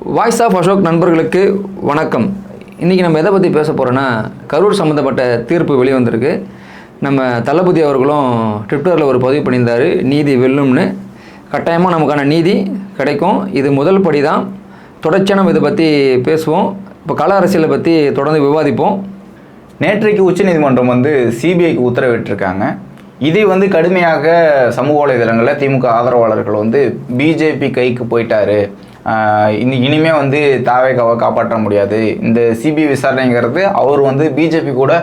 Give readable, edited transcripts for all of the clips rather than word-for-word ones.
Voice of Ashok நண்பர்களுக்கு வணக்கம். இன்றைக்கி நம்ம எதை பற்றி பேச போகிறோன்னா, கரூர் சம்மந்தப்பட்ட தீர்ப்பு வெளிவந்திருக்கு. நம்ம தளபதி அவர்களும் ட்விட்டரில் ஒரு பதிவு பண்ணியிருந்தார், நீதி வெல்லும்னு. கட்டாயமாக நமக்கான நீதி கிடைக்கும். இது முதல் படி தான். தொடர்ச்சியாக நம்ம இதை பற்றி பேசுவோம். இப்போ கள அரசியலை பற்றி தொடர்ந்து விவாதிப்போம். நேற்றைக்கு உச்சநீதிமன்றம் சிபிஐக்கு உத்தரவிட்டிருக்காங்க. இதை கடுமையாக சமூக வலைதளங்களில் திமுக ஆதரவாளர்கள் பிஜேபி கைக்கு போயிட்டாரு, இனிமே தாவேகாவை காப்பாற்ற முடியாது, இந்த சிபிஐ விசாரணைங்கிறது அவர் பிஜேபி கூட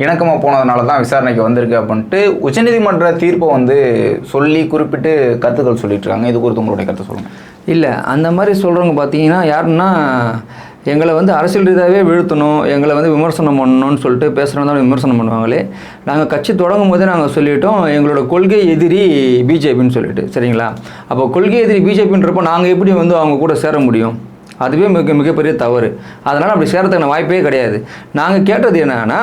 இணக்கமாக போனதுனால தான் விசாரணைக்கு வந்திருக்கு அப்படின்ட்டு உச்சநீதிமன்ற தீர்ப்பை சொல்லி குறிப்பிட்டு கருத்துக்கள் சொல்லிட்டு இருக்காங்க. இது குறித்து உங்களுடைய கருத்தை சொல்லுங்கள். இல்லை, அந்த மாதிரி சொல்கிறவங்க பார்த்தீங்கன்னா யாருன்னா, எங்களை அரசியல் ரீதியாகவே வீழ்த்தணும், எங்களை விமர்சனம் பண்ணணும்னு சொல்லிட்டு பேசுகிறதா விமர்சனம் பண்ணுவாங்களே. நாங்கள் கட்சி தொடங்கும் போதே நாங்கள் சொல்லிட்டோம், எங்களோட கொள்கை எதிரி பிஜேபின்னு சொல்லிட்டு. சரிங்களா? அப்போ கொள்கை எதிரி பிஜேபின்றப்போ நாங்கள் எப்படி அவங்க கூட சேர முடியும்? அதுவே மிகப்பெரிய தவறு. அதனால் அப்படி சேரத்துக்கான வாய்ப்பே கிடையாது. நாங்கள் கேட்டது என்னன்னா,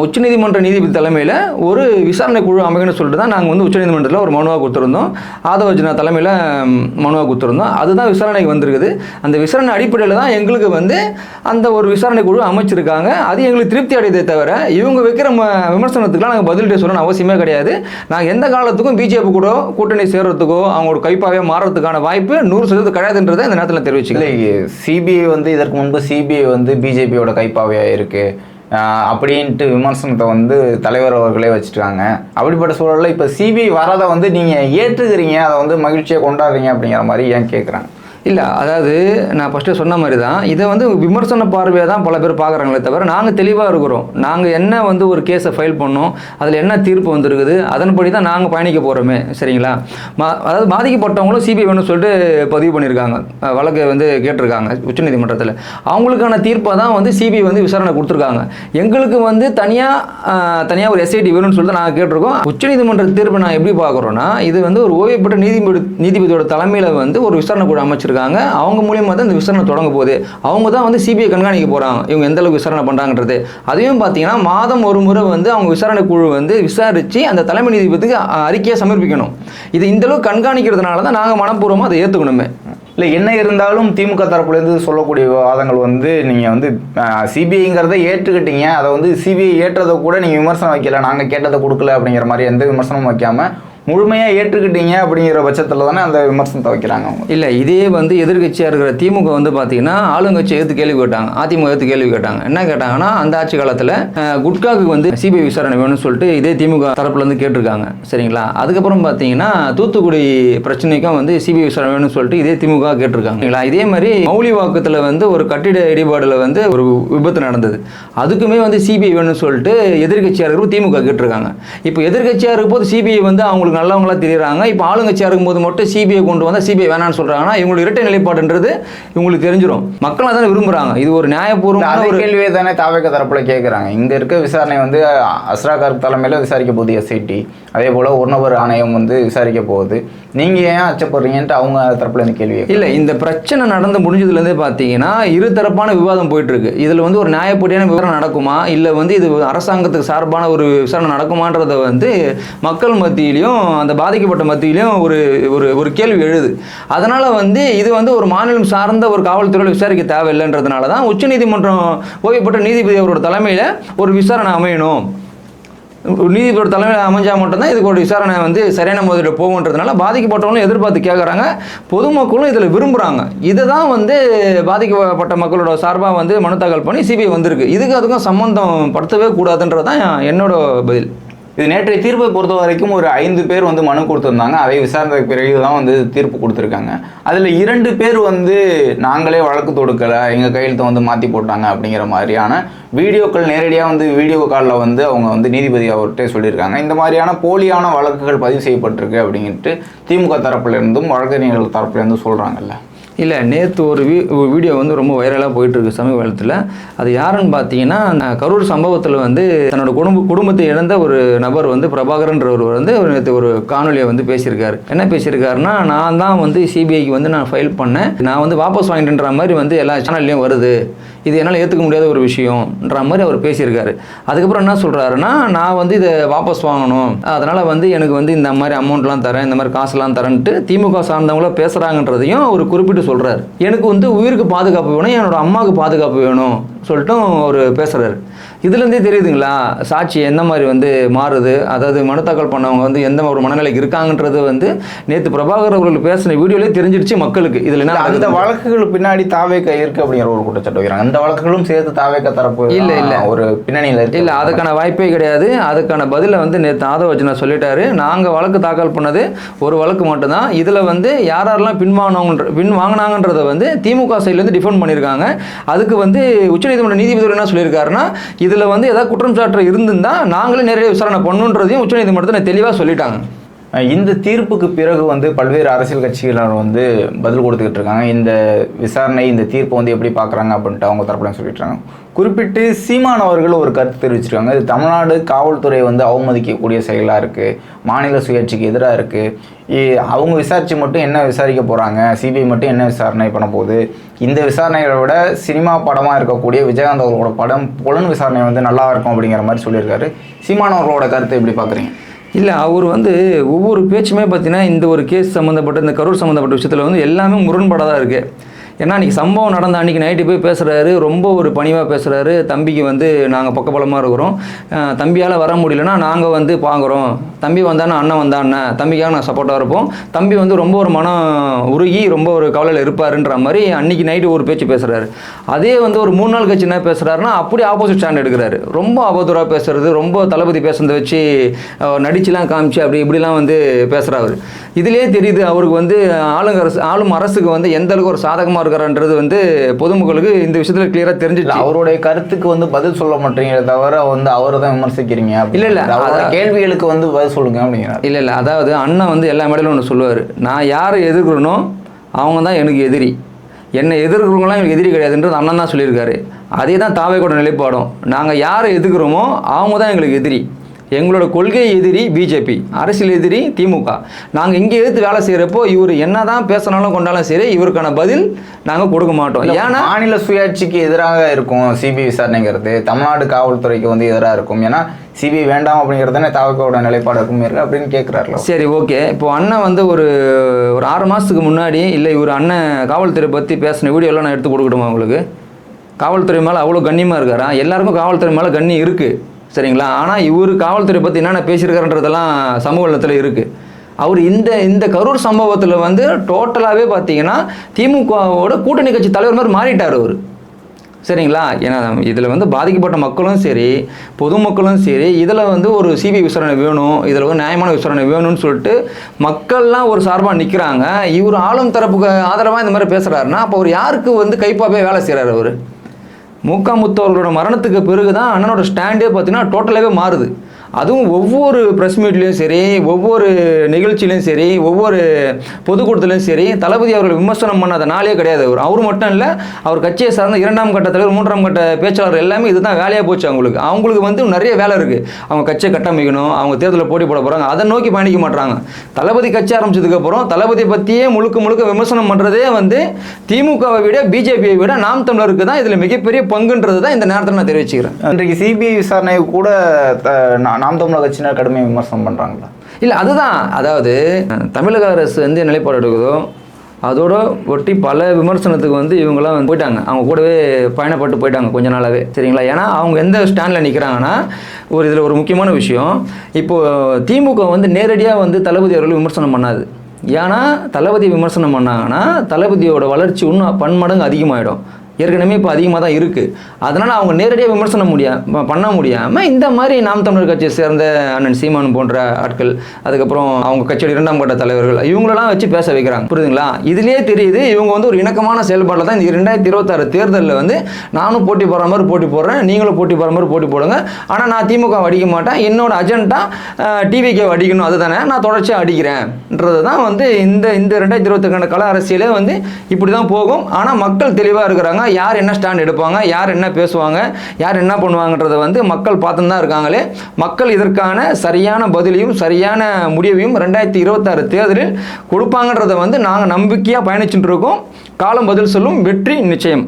உச்சநீதிமன்ற நீதிபதி தலைமையில் ஒரு விசாரணை குழு அமைக்கணும்னு சொல்லிட்டு தான் நாங்கள் உச்சநீதிமன்றத்தில் ஒரு மனுவாக கொடுத்துருந்தோம். ஆதவர்ஜனா தலைமையில் மனுவாக கொடுத்துருந்தோம். அதுதான் விசாரணைக்கு வந்திருக்குது. அந்த விசாரணை அடிப்படையில் தான் எங்களுக்கு அந்த ஒரு விசாரணை குழு அமைச்சிருக்காங்க. அது எங்களுக்கு திருப்தி அடையதே தவிர இவங்க வைக்கிற விமர்சனத்துக்குலாம் நாங்கள் பதில்கிட்ட சொல்லணும் அவசியமே கிடையாது. நாங்கள் எந்த காலத்துக்கும் பிஜேபி கூட கூட்டணி சேர்றதுக்கோ அவங்களோட கைப்பாவே மாறுறதுக்கான வாய்ப்பு 100% கிடையாதுன்றதை இந்த நேரத்தில் தெரிவிச்சுக்கல. சிபிஐ இதற்கு முன்பு சிபிஐ பிஜேபியோட கைப்பாவையாக இருக்குது அப்படின்ட்டு விமர்சனத்தை தலைவர் அவர்களே வச்சுட்டாங்க. அப்படிப்பட்ட சூழலில் இப்போ சிபிஐ வரதை நீங்கள் ஏற்றுக்கிறீங்க, அதை மகிழ்ச்சியாக கொண்டாடுறீங்க அப்படிங்கிற மாதிரி ஏன் கேட்குறாங்க? இல்லை, அதாவது நான் ஃபஸ்ட்டு சொன்ன மாதிரி தான், இதை விமர்சன பார்வையாக தான் பல பேர் பார்க்குறாங்களே தவிர நாங்கள் தெளிவாக இருக்கிறோம். நாங்கள் என்ன ஒரு கேஸை ஃபைல் பண்ணோம், அதில் என்ன தீர்ப்பு வந்திருக்குது, அதன்படி தான் நாங்கள் பயணிக்க போகிறோமே. சரிங்களா? அதாவது பாதிக்கப்பட்டவங்களும் சிபிஐ வேணும்னு சொல்லிட்டு பதிவு பண்ணியிருக்காங்க, வழக்கு கேட்டிருக்காங்க உச்சநீதிமன்றத்தில். அவங்களுக்கான தீர்ப்பை தான் சிபிஐ விசாரணை கொடுத்துருக்காங்க. எங்களுக்கு தனியாக ஒரு எஸ்ஐடி வேணும்னு சொல்லிட்டு நாங்கள் கேட்டிருக்கோம். உச்சநீதிமன்ற தீர்ப்பை நான் எப்படி பார்க்குறோன்னா, இது ஒரு ஓய்வு பெற்ற நீதிபதியோட தலைமையில் ஒரு விசாரணை கூட அமைச்சிருக்காங்க. அவங்க மூலியமா தான் இந்த விசாரணை தொடங்க போகுது. அவங்க தான் சிபிஐ கண்காணிக்க போறாங்க, இவங்க எந்த அளவுக்கு விசாரணை பண்றாங்கன்றது. அதையும் பார்த்தீங்கன்னா மாதம் ஒரு முறை அவங்க விசாரணை குழு விசாரிச்சு அந்த தலைமை நீதிபதிக்கு அறிக்கையை சமர்ப்பிக்கணும். இது இந்த அளவுக்கு கண்காணிக்கிறதுனால தான் நாங்கள் மனப்பூர்வமாக அதை ஏற்றுக்கணுமே. இல்லை, என்ன இருந்தாலும் திமுக தரப்புலேருந்து சொல்லக்கூடிய வாதங்கள் நீங்கள் சிபிஐங்கிறத ஏற்றுக்கிட்டீங்க, அதை சிபிஐ ஏற்றதை கூட நீங்கள் விமர்சனம் வைக்கல, நாங்கள் கேட்டதை கொடுக்கல அப்படிங்கிற மாதிரி எந்த விமர்சனமும் வைக்காம முழுமையாக ஏற்றுக்கிட்டீங்க அப்படிங்கிற பட்சத்தில் தானே அந்த விமர்சனத்தை வைக்கிறாங்க அவங்க. இல்லை, இதே எதிர்கட்சியாக இருக்கிற திமுக பார்த்தீங்கன்னா ஆளுங்கட்சி எடுத்து கேள்வி கேட்டாங்க, அதிமுக எடுத்து கேள்வி கேட்டாங்க. என்ன கேட்டாங்கன்னா, அந்த ஆட்சி காலத்தில் குட்காவுக்கு சிபிஐ விசாரணை வேணும்னு சொல்லிட்டு இதே திமுக தரப்புலேருந்து கேட்டிருக்காங்க. சரிங்களா? அதுக்கப்புறம் பார்த்தீங்கன்னா தூத்துக்குடி பிரச்சனைக்கும் சிபிஐ விசாரணை வேணும்னு சொல்லிட்டு இதே திமுக கேட்டிருக்காங்க. இதே மாதிரி மௌலிவாக்கத்தில் ஒரு கட்டிட இடிபாடில் ஒரு விபத்து நடந்தது, அதுக்குமே சிபிஐ வேணும்னு சொல்லிட்டு எதிர்கட்சியாக இருக்கிற திமுக கேட்டிருக்காங்க. இப்போ எதிர்கட்சியாக இருக்கும் போது சிபிஐ அவங்களுக்கு நல்லவங்களா தெரியுறாங்க. இப்போ ஆளுங்கட்சியாக இருக்கும்போது மட்டும் சிபிஐ கொண்டு வந்தால் சிபிஐ வேணான்னு சொல்றாங்கன்னா இவங்களுக்கு இரட்டை நிலைப்பாடுன்றது இவங்களுக்கு தெரிஞ்சிடும். மக்கள் அதான் விரும்புறாங்க. இது ஒரு நியாயபூர்வமான ஒரு கேள்வியே தானே தாவேக தரப்புல கேட்குறாங்க. இங்க இருக்க விசாரணை அஸ்ராகார் தலைமையில் விசாரிக்க போகுது எஸ்ஐடி, அதே போல ஒரு நபர் ஆணையம் விசாரிக்க போகுது. நீங்க ஏன் அச்சப்படுறீங்கன்ட்டு அவங்க தரப்புல இந்த கேள்வி. இல்லை, இந்த பிரச்சனை நடந்து முடிஞ்சதுலேருந்தே பார்த்தீங்கன்னா இரு தரப்பான விவாதம் போயிட்டு இருக்கு. இதில் ஒரு நியாயப்படியான விவரம் நடக்குமா, இல்லை இது அரசாங்கத்துக்கு சார்பான ஒரு விசாரணை நடக்குமான்றதை மக்கள் மத்தியிலையும் அந்த பாதிக்கப்பட்ட மத்தியிலையும் ஒரு கேள்வி எழுது. அதனால இது ஒரு மாநிலம் சார்ந்த ஒரு காவல்துறையில் விசாரிக்க தேவையில்லைன்றதுனால தான் உச்சநீதிமன்றம் ஓய்வு பெற்ற நீதிபதி அவரோட தலைமையில் ஒரு விசாரணை அமையணும். நீதிபதி தலைமையில் அமைஞ்சால் மட்டும்தான் இதுக்கு ஒரு விசாரணை சரியான முறையில் போகுன்றதுனால பாதிக்கப்பட்டவங்களும் எதிர்பார்த்து கேட்குறாங்க, பொதுமக்களும் இதில் விரும்புகிறாங்க. இதை தான் பாதிக்கப்பட்ட மக்களோட சார்பாக மனு தாக்கல் பண்ணி சிபிஐ வந்திருக்கு. இதுக்கு அதுக்கும் சம்பந்தம் படுத்தவே கூடாதுன்றது தான் என்னோட பதில். இது நேற்றைய தீர்ப்பை பொறுத்த வரைக்கும் ஒரு 5 பேர் மனு கொடுத்துருந்தாங்க. அதை விசாரணைக்கு பிறகு தான் தீர்ப்பு கொடுத்துருக்காங்க. அதில் 2 பேர் நாங்களே வழக்கு தொடுக்கலை, எங்கள் கையெழுத்தை மாற்றி போட்டாங்க அப்படிங்கிற மாதிரியான வீடியோக்கள் நேரடியாக வீடியோ காலில் அவங்க நீதிபதி அவர்கிட்ட சொல்லியிருக்காங்க. இந்த மாதிரியான போலியான வழக்குகள் பதிவு செய்யப்பட்டிருக்கு அப்படின்ட்டு திமுக தரப்புலேருந்தும் வழக்கறிஞர்கள் தரப்புலேருந்தும் சொல்கிறாங்கல்ல. இல்லை, நேற்று ஒரு வீடியோ ரொம்ப வைரலாக போயிட்டுருக்கு சமீப காலத்தில். அது யாருன்னு பார்த்தீங்கன்னா, கரூர் சம்பவத்தில் தன்னோட குடும்பத்தை இழந்த ஒரு நபர் பிரபாகரன்றவர் நேற்று ஒரு காணொலியை பேசியிருக்காரு. என்ன பேசியிருக்காருன்னா, நான் தான் சிபிஐக்கு நான் ஃபைல் பண்ணேன், நான் வாபஸ் வாங்கிட்டுன்ற மாதிரி எல்லா சேனல்லையும் வருது, இது என்னால் ஏற்றுக்க முடியாத ஒரு விஷயம்ன்ற மாதிரி அவர் பேசியிருக்காரு. அதுக்கப்புறம் என்ன சொல்கிறாருன்னா, நான் இதை வாபஸ் வாங்கணும், அதனால் எனக்கு இந்த மாதிரி அமௌண்ட்லாம் தரேன், இந்த மாதிரி காசுலாம் தரேன்ட்டு திமுக சார்ந்தவங்கள பேசுகிறாங்கன்றதையும் ஒரு குறிப்பிட்டு விஷயத்த சொல்கிறார். எனக்கு வந்து உயிருக்கு பாதுகாப்பு வேணும், என்னோட அம்மாவுக்கு பாதுகாப்பு வேணும் சொல்லிட்டும் அவர் பேசுகிறாரு. இதுலேருந்தே தெரியுதுங்களா சாட்சி எந்த மாதிரி வந்து மாறுது. அதாவது மனு தாக்கல் பண்ணவங்க வந்து எந்த ஒரு மனநிலைக்கு இருக்காங்கன்றது வந்து நேற்று பிரபாகர் அவர்கள் பேசின வீடியோலேயே தெரிஞ்சிருச்சு மக்களுக்கு. இதில் என்ன அந்த வழக்குகள் பின்னாடி தாவேக்க இருக்கு அப்படிங்கிற ஒரு குற்றச்சாட்டு வைக்கிறாங்க. அந்த வழக்குகளும் சேர்த்து தாவேக்க தரப்பு இல்லை ஒரு பின்னணியில் இருக்கு. இல்லை, அதுக்கான வாய்ப்பே கிடையாது. அதுக்கான பதிலை வந்து நேற்று ஆதவர்ஜுனா சொல்லிட்டாரு. நாங்கள் வழக்கு தாக்கல் பண்ணது ஒரு வழக்கு மட்டும்தான். இதில் வந்து யாரெல்லாம் பின்வாங்கினாங்கன்றதை வந்து திமுக சைட்லேருந்து டிஃபெண்ட் பண்ணியிருக்காங்க. அதுக்கு வந்து உச்சநீதிமன்ற நீதிபதி என்ன சொல்லியிருக்காருன்னா, இதில் வந்து ஏதாவது குற்றம் சாட்டு இருந்திருந்தால் நாங்களே நேரடியாக விசாரணை பண்ணுன்றதையும் உச்சநீதிமன்றத்தில் தெளிவாக சொல்லிட்டாங்க. இந்த தீர்ப்புக்கு பிறகு வந்து பல்வேறு அரசியல் கட்சிகள் வந்து பதில் கொடுத்துக்கிட்டு இருக்காங்க. இந்த விசாரணை இந்த தீர்ப்பை வந்து எப்படி பார்க்குறாங்க அப்படின்ட்டு அவங்க தரப்புலையும் சொல்லிட்டுருக்காங்க. குறிப்பிட்டு சீமான் அவர்கள் ஒரு கருத்து தெரிவிச்சிருக்காங்க. இது தமிழ்நாடு காவல்துறை வந்து அவமதிக்கக்கூடிய செயலாக இருக்குது, மாநில சுயாட்சிக்கு எதிராக இருக்குது. அவங்க விசாரித்து மட்டும் என்ன விசாரிக்க போகிறாங்க, சிபிஐ மட்டும் என்ன விசாரணை பண்ண போகுது, இந்த விசாரணைகளை விட சினிமா படமாக இருக்கக்கூடிய விஜயகாந்த் அவர்களோட படம் புலன் விசாரணை வந்து நல்லா இருக்கும் அப்படிங்கிற மாதிரி சொல்லியிருக்காரு. சீமான் அவர்களோட கருத்தை எப்படி பார்க்குறீங்க? இல்லை, அவர் வந்து ஒவ்வொரு பேச்சுமே பார்த்தீங்கன்னா இந்த ஒரு கேஸ் சம்மந்தப்பட்ட இந்த கரூர் சம்மந்தப்பட்ட விஷயத்தில் வந்து எல்லாமே முரண்பாடாக தான் இருக்குது. ஏன்னா அன்றைக்கி சம்பவம் நடந்த அன்றைக்கி நைட்டு போய் பேசுகிறாரு, ரொம்ப ஒரு பணிவாக பேசுகிறாரு. தம்பிக்கு வந்து நாங்கள் பக்கபலமாக இருக்கிறோம், தம்பியால் வர முடியலன்னா நாங்கள் வந்து பார்க்குறோம், தம்பி வந்தானே அண்ணன் வந்தாண்ணே, தம்பிக்காக நான் சப்போர்ட்டாக இருப்போம், தம்பி வந்து ரொம்ப ஒரு மனம் உருகி ரொம்ப ஒரு கவலையில் இருப்பாருன்ற மாதிரி அன்றைக்கி நைட்டு ஒரு பேச்சு பேசுகிறாரு. அதே வந்து ஒரு 3 நாள் கழிச்சு என்ன பேசுகிறாருன்னா அப்படி ஆப்போசிட் ஸ்டாண்ட் எடுக்கிறாரு. ரொம்ப அவதூறாக பேசுறது, ரொம்ப தளபதி பேசுறதை வச்சு நடிச்சுலாம் காமிச்சு அப்படி இப்படிலாம் வந்து பேசுகிறாரு. இதுலேயே தெரியுது அவருக்கு வந்து ஆளும் அரசுக்கு வந்து எந்த அளவுக்கு ஒரு சாதகமாக இருக்கிறன்றது வந்து பொதுமக்களுக்கு இந்த விஷயத்துல கிளியரா தெரிஞ்சிச்சு. அவருடைய கருத்துக்கு வந்து பதில் சொல்ல மாட்டீங்க தவிர வந்து அவரை தான் விமர்சிக்கிறீங்க. இல்ல அவரோட கேள்விகளுக்கு வந்து பதில் சொல்லுங்க அப்படிங்கிறார். இல்ல அதாவது அண்ணன் வந்து எல்லா மேடையிலும் ஒன்று சொல்லுவார், நான் யாரை எதிர்க்கிறனோ அவங்க தான் எனக்கு எதிரி, என்னை எதிர்க்கிறவங்களாம் எனக்கு எதிரி கிடையாதுன்றது அண்ணன் தான் சொல்லியிருக்காரு. அதே தான் தாவேக்கோட நிலைப்பாடும். நாங்கள் யாரை எதிர்க்கிறோமோ அவங்க தான் எங்களுக்கு எதிரி. எங்களோட கொள்கை எதிரி பிஜேபி, அரசியல் எதிரி திமுக. நாங்கள் இங்கே எதிர்த்து வேலை செய்கிறப்போ இவர் என்ன தான் பேசினாலும் கொண்டாலும் சரி இவருக்கான பதில் நாங்கள் கொடுக்க மாட்டோம். ஏன்னா மாநில சுயாட்சிக்கு எதிராக இருக்கும் சிபிஐ விசாரணைங்கிறது, தமிழ்நாடு காவல்துறைக்கு வந்து எதிராக இருக்கும். ஏன்னா சிபிஐ வேண்டாம் அப்படிங்கிறது தானே தாவேக்காவோட நிலைப்பாடு இருக்கும் அப்படின்னு கேட்குறாருல. சரி, ஓகே. இப்போ அண்ணன் வந்து ஒரு 6 மாதத்துக்கு முன்னாடி இல்லை இவர் அண்ணன் காவல்துறை பற்றி பேசின வீடியோலாம் நான் எடுத்து கொடுக்கட்டுமா உங்களுக்கு? காவல்துறை மேலே அவ்வளோ கண்ணியமாக இருக்காரா? எல்லாருக்கும் காவல்துறை மேலே கண்ணி இருக்குது, சரிங்களா? ஆனால் இவர் காவல்துறை பற்றி என்னென்ன பேசியிருக்காருன்றதெல்லாம் சமூக நலத்தில் இருக்குது. அவர் இந்த கரூர் சம்பவத்தில் வந்து டோட்டலாகவே பார்த்தீங்கன்னா திமுகவோட கூட்டணி கட்சி தலைவர் மாதிரி மாறிட்டார் அவர், சரிங்களா? ஏன்னா இதில் வந்து பாதிக்கப்பட்ட மக்களும் சரி பொதுமக்களும் சரி இதில் வந்து ஒரு சிபிஐ விசாரணை வேணும், இதில் வந்து நியாயமான விசாரணை வேணும்னு சொல்லிட்டு மக்கள்லாம் ஒரு சார்பாக நிற்கிறாங்க. இவர் ஆளும் தரப்புக்கு ஆதரவாக இந்த மாதிரி பேசுகிறாருன்னா அப்போ அவர் யாருக்கு வந்து கைப்பாவே வேலை செய்கிறார்? அவர் முத்து அவர்களோட மரணத்துக்கு பிறகு தான் அண்ணனோட ஸ்டாண்டே பார்த்தீங்கன்னா டோட்டலாகவே மாறுது. அதுவும் ஒவ்வொரு ப்ரெஸ் மீட்லேயும் சரி, ஒவ்வொரு நிகழ்ச்சியிலையும் சரி, ஒவ்வொரு பொதுக்கூட்டத்திலையும் சரி தளபதி அவர்கள் விமர்சனம் பண்ணாத நாளே கிடையாது. அவர் மட்டும் இல்லை, அவர் கட்சியை சார்ந்த 2ஆம் கட்ட தலைவர் 3ஆம் கட்ட பேச்சாளர் எல்லாமே இதுதான் வேலையாக போச்சு. அவங்களுக்கு வந்து நிறைய வேலை இருக்குது. அவங்க கட்சியை கட்டமைக்கணும், அவங்க தேர்தலில் போட்டி போட போகிறாங்க, அதை நோக்கி பயணிக்க மாட்டாங்க. தளபதி கட்சி ஆரம்பிச்சதுக்கப்புறம் தளபதி பற்றியே முழுக்க விமர்சனம் பண்ணுறதே வந்து திமுகவை விட பிஜேபியை விட நாம் தமிழருக்கு தான் இதில் மிகப்பெரிய பங்குன்றது தான் இந்த நேரத்தில் நான் தெரிவிச்சுக்கிறேன். இன்றைக்கு சிபிஐ விசாரணை கூட நாம் தமிழக கட்சியினர் கடுமையாக விமர்சனம் பண்ணுறாங்களா? இல்லை, அதுதான். அதாவது தமிழக அரசு வந்து நிலைப்பாடு எடுக்குதோ அதோட ஒட்டி பல விமர்சனத்துக்கு வந்து இவங்களாம் வந்து போயிட்டாங்க, அவங்க கூடவே பயணப்பட்டு போயிட்டாங்க கொஞ்ச நாளாகவே, சரிங்களா? ஏன்னா அவங்க எந்த ஸ்டாண்டில் நிற்கிறாங்கன்னா இதில் ஒரு முக்கியமான விஷயம், இப்போது திமுக வந்து நேரடியாக வந்து தளபதி அவர்கள் விமர்சனம் பண்ணாது. ஏன்னா தளபதி விமர்சனம் பண்ணாங்கன்னா தளபதியோட வளர்ச்சி இன்னும் பன்மடங்கு அதிகமாகிடும். ஏற்கனவே இப்போ அதிகமாக தான் இருக்குது. அதனால் அவங்க நேரடியாக விமர்சனம் பண்ண முடியாமல் இந்த மாதிரி நாம் தமிழர் கட்சியை சேர்ந்த அண்ணன் சீமான் போன்ற ஆட்கள், அதுக்கப்புறம் அவங்க கட்சியோட 2ஆம் கட்ட தலைவர்கள் இவங்களெல்லாம் வச்சு பேச வைக்கிறாங்க, புரியுதுங்களா? இதுலேயே தெரியுது இவங்க வந்து ஒரு இணக்கமான செயல்பாட்டில் தான் இந்த 2026 தேர்தலில் வந்து நானும் போட்டி போடுற மாதிரி போட்டி போடுறேன், நீங்களும் போட்டி போடுற மாதிரி போட்டி போடுங்க, ஆனால் நான் திமுக அடிக்க மாட்டேன், என்னோட அஜெண்டா டிவிக்கு அடிக்கணும், அதுதானே நான் தொடர்ச்சியாக அடிக்கிறேன்ன்றது தான் வந்து இந்த 2026 கல அரசியலே வந்து இப்படி தான் போகும். ஆனால் மக்கள் தெளிவாக இருக்கிறாங்க, யார் என்ன ஸ்டாண்ட் எடுப்பாங்க, யார் என்ன பேசுவாங்க, யார் என்ன பண்ணுவாங்கன்றதை வந்து மக்கள் பார்த்துன்னு தான் இருக்காங்களே. மக்கள் இதற்கான சரியான பதிலையும் சரியான முடிவையும் 2026 தேர்தலில் கொடுப்பாங்கன்றதை வந்து நாங்கள் நம்பிக்கையாக பயணிச்சுட்டு இருக்கோம். காலம் பதில் சொல்லும், வெற்றி நிச்சயம்.